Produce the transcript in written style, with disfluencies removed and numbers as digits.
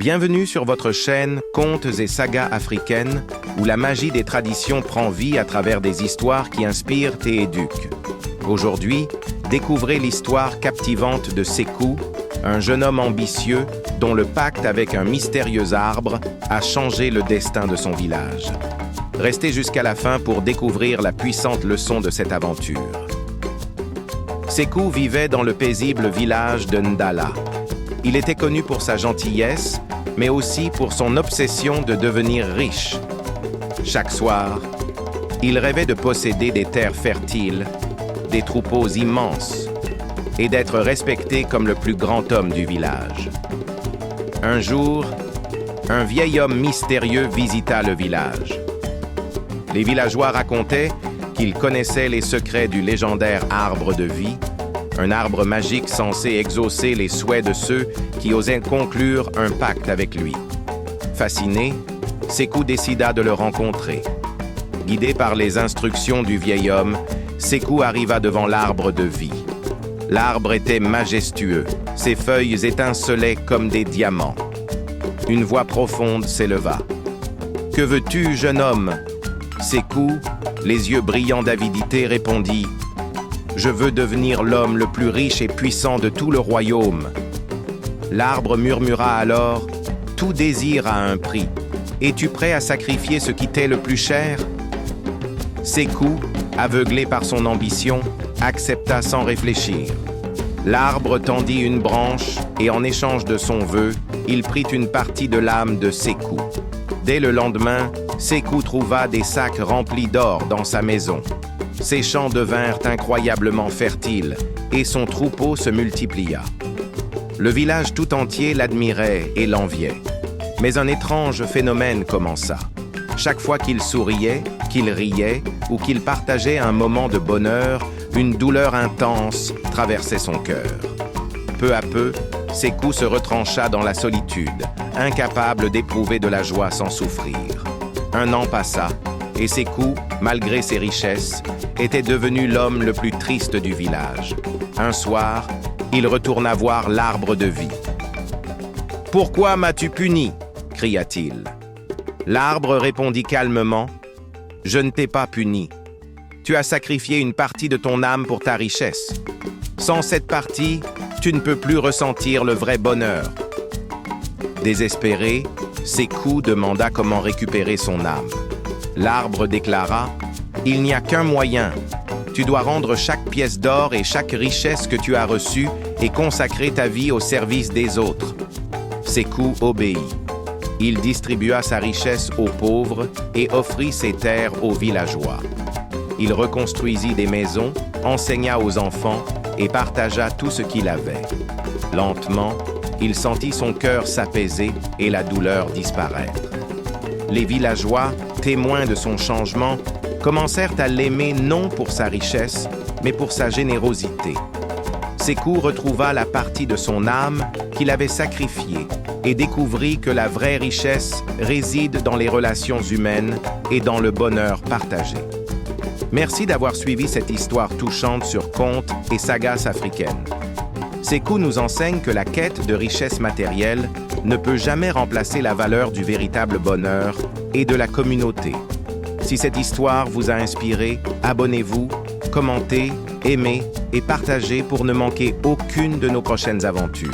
Bienvenue sur votre chaîne Contes et sagas africaines, où la magie des traditions prend vie à travers des histoires qui inspirent et éduquent. Aujourd'hui, découvrez l'histoire captivante de Sékou, un jeune homme ambitieux dont le pacte avec un mystérieux arbre a changé le destin de son village. Restez jusqu'à la fin pour découvrir la puissante leçon de cette aventure. Sékou vivait dans le paisible village de Ndala. Il était connu pour sa gentillesse, mais aussi pour son obsession de devenir riche. Chaque soir, il rêvait de posséder des terres fertiles, des troupeaux immenses, et d'être respecté comme le plus grand homme du village. Un jour, un vieil homme mystérieux visita le village. Les villageois racontaient qu'il connaissait les secrets du légendaire arbre de vie, un arbre magique censé exaucer les souhaits de ceux qui osaient conclure un pacte avec lui. Fasciné, Sékou décida de le rencontrer. Guidé par les instructions du vieil homme, Sékou arriva devant l'arbre de vie. L'arbre était majestueux, ses feuilles étincelaient comme des diamants. Une voix profonde s'éleva. « Que veux-tu, jeune homme ?» Sékou, les yeux brillants d'avidité, répondit « Je veux devenir l'homme le plus riche et puissant de tout le royaume. » L'arbre murmura alors « Tout désir a un prix. Es-tu prêt à sacrifier ce qui t'est le plus cher ?» Sékou, aveuglé par son ambition, accepta sans réfléchir. L'arbre tendit une branche et en échange de son vœu, il prit une partie de l'âme de Sékou. Dès le lendemain, Sékou trouva des sacs remplis d'or dans sa maison. Ses champs devinrent incroyablement fertiles et son troupeau se multiplia. Le village tout entier l'admirait et l'enviait. Mais un étrange phénomène commença. Chaque fois qu'il souriait, qu'il riait ou qu'il partageait un moment de bonheur, une douleur intense traversait son cœur. Peu à peu, Sékou se retrancha dans la solitude, incapable d'éprouver de la joie sans souffrir. Un an passa, et Sékou, malgré ses richesses, était devenu l'homme le plus triste du village. Un soir, il retourna voir l'arbre de vie. « Pourquoi m'as-tu puni ?» cria-t-il. L'arbre répondit calmement « Je ne t'ai pas puni. Tu as sacrifié une partie de ton âme pour ta richesse. Sans cette partie, tu ne peux plus ressentir le vrai bonheur. » Désespéré, Sékou demanda comment récupérer son âme. L'arbre déclara « Il n'y a qu'un moyen. Tu dois rendre chaque pièce d'or et chaque richesse que tu as reçue et consacrer ta vie au service des autres. » Sékou obéit. Il distribua sa richesse aux pauvres et offrit ses terres aux villageois. Il reconstruisit des maisons, enseigna aux enfants et partagea tout ce qu'il avait. Lentement, il sentit son cœur s'apaiser et la douleur disparaître. Les villageois, témoins de son changement, commencèrent à l'aimer non pour sa richesse, mais pour sa générosité. Sékou retrouva la partie de son âme qu'il avait sacrifiée et découvrit que la vraie richesse réside dans les relations humaines et dans le bonheur partagé. Merci d'avoir suivi cette histoire touchante sur Contes et sagas africaines. Sékou nous enseigne que la quête de richesse matérielle ne peut jamais remplacer la valeur du véritable bonheur et de la communauté. Si cette histoire vous a inspiré, abonnez-vous, commentez, aimez et partagez pour ne manquer aucune de nos prochaines aventures.